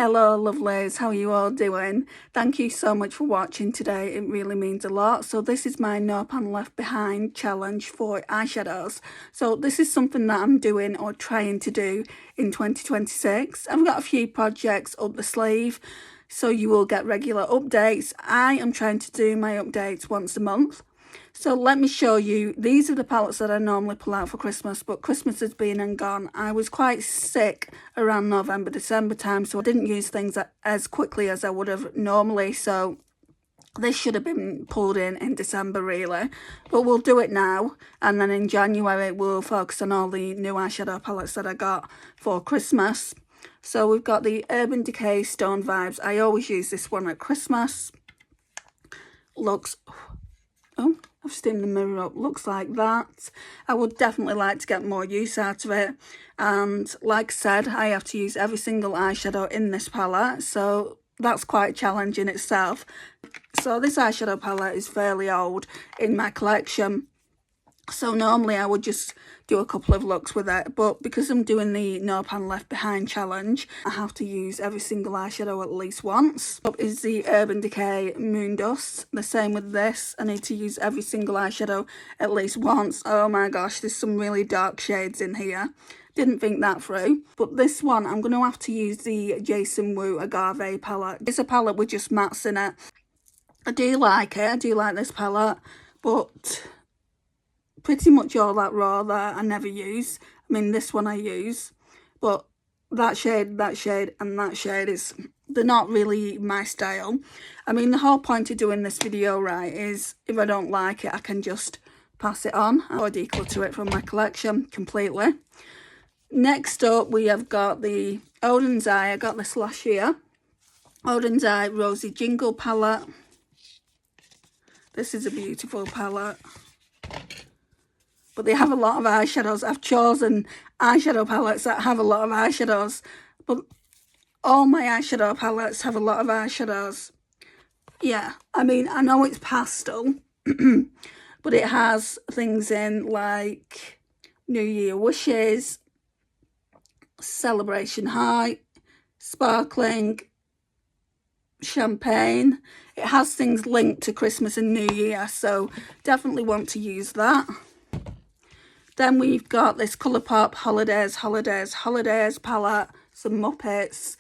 Hello lovelies, how are you all doing? Thank you so much for watching today, it really means a lot. So this is my No Pan Left Behind challenge for eyeshadows. So this is something that I'm doing or trying to do in 2026. I've got a few projects up the sleeve, so you will get regular updates. I am trying to do my updates once a month. So let me show you, these are the palettes that I normally pull out for Christmas, but Christmas has been and gone. I was quite sick around November, December time, so I didn't use things as quickly as I would have normally, so this should have been pulled in December really, but we'll do it now, and then in January we'll focus on all the new eyeshadow palettes that I got for Christmas. So we've got the Urban Decay Stone Vibes. I always use this one at Christmas. Looks... oh, I've steamed the mirror up. Looks like that. I would definitely like to get more use out of it. And like I said, I have to use every single eyeshadow in this palette. So that's quite a challenge in itself. So this eyeshadow palette is fairly old in my collection. So normally I would just do a couple of looks with it, but because I'm doing the No Pan Left Behind challenge, I have to use every single eyeshadow at least once. Up is the Urban Decay Moon Dust. The same with this. I need to use every single eyeshadow at least once. Oh my gosh, there's some really dark shades in here. Didn't think that through. But this one, I'm going to have to use the Jason Wu Agave palette. It's a palette with just mattes in it. I do like it. I do like this palette, but pretty much all that raw there I never use. I mean, this one I use, but that shade, and that shade is, they're not really my style. I mean, the whole point of doing this video, right, is if I don't like it, I can just pass it on or declutter it from my collection completely. Next up, we have got the Odin's Eye. I got this last year. Odin's Eye Rosy Jingle palette. This is a beautiful palette. But they have a lot of eyeshadows. I've chosen eyeshadow palettes that have a lot of eyeshadows. But all my eyeshadow palettes have a lot of eyeshadows. Yeah, I mean, I know it's pastel. But it has things in like New Year Wishes, Celebration High, Sparkling, Champagne. It has things linked to Christmas and New Year, so definitely want to use that. Then we've got this Colourpop Holidays palette, some Muppets.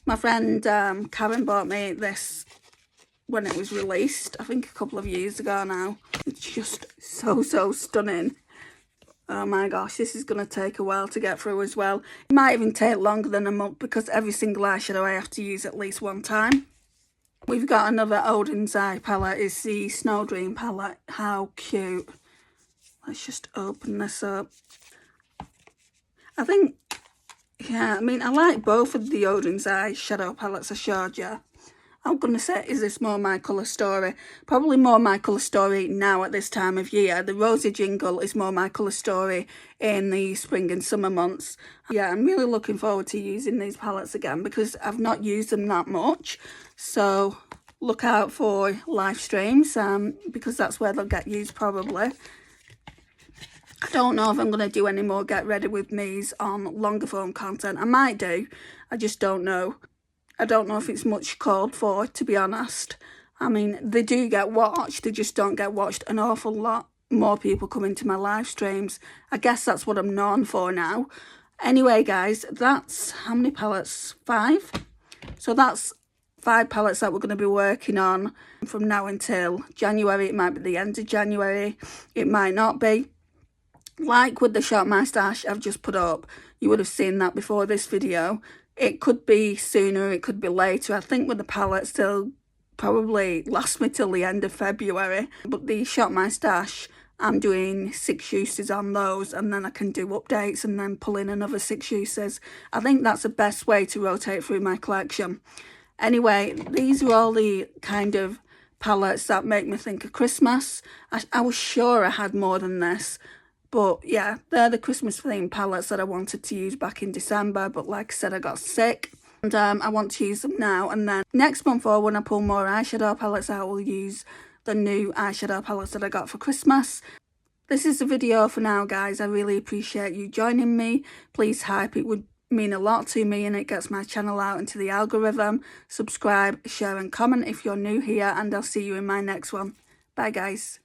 My friend Karen bought me this when it was released, I think a couple of years ago now. It's just so stunning. Oh my gosh, this is going to take a while to get through as well. It might even take longer than a month because every single eyeshadow I have to use at least one time. We've got another Odin's Eye palette. It's the Snow Dream palette. How cute. Let's just open this up. I think, yeah, I mean, I like both of the Odin's Eye shadow palettes I showed you. I'm going to say, is this more my colour story? Probably more my colour story now at this time of year. The Rosy Jingle is more my colour story in the spring and summer months. Yeah, I'm really looking forward to using these palettes again because I've not used them that much. So look out for live streams because that's where they'll get used probably. I don't know if I'm going to do any more get ready with me's on longer form content. I might do. I just don't know. I don't know if it's much called for, to be honest. I mean, they do get watched. They just don't get watched an awful lot. More people come into my live streams. I guess that's what I'm known for now. Anyway, guys, that's how many palettes? 5. So that's 5 palettes that we're going to be working on from now until January. It might be the end of January. It might not be. Like with the Shot My Stash I've just put up, you would have seen that before this video. It could be sooner, it could be later. I think with the palettes they'll probably last me till the end of February. But the Shot My Stash, I'm doing 6 uses on those, and then I can do updates and then pull in another 6 uses. I think that's the best way to rotate through my collection. Anyway, these are all the kind of palettes that make me think of Christmas. I was sure I had more than this. But yeah, they're the Christmas themed palettes that I wanted to use back in December. But like I said, I got sick. And I want to use them now. And then next month or when I pull more eyeshadow palettes out, I will use the new eyeshadow palettes that I got for Christmas. This is the video for now, guys. I really appreciate you joining me. Please hype. It would mean a lot to me, and it gets my channel out into the algorithm. Subscribe, share and comment if you're new here, and I'll see you in my next one. Bye guys.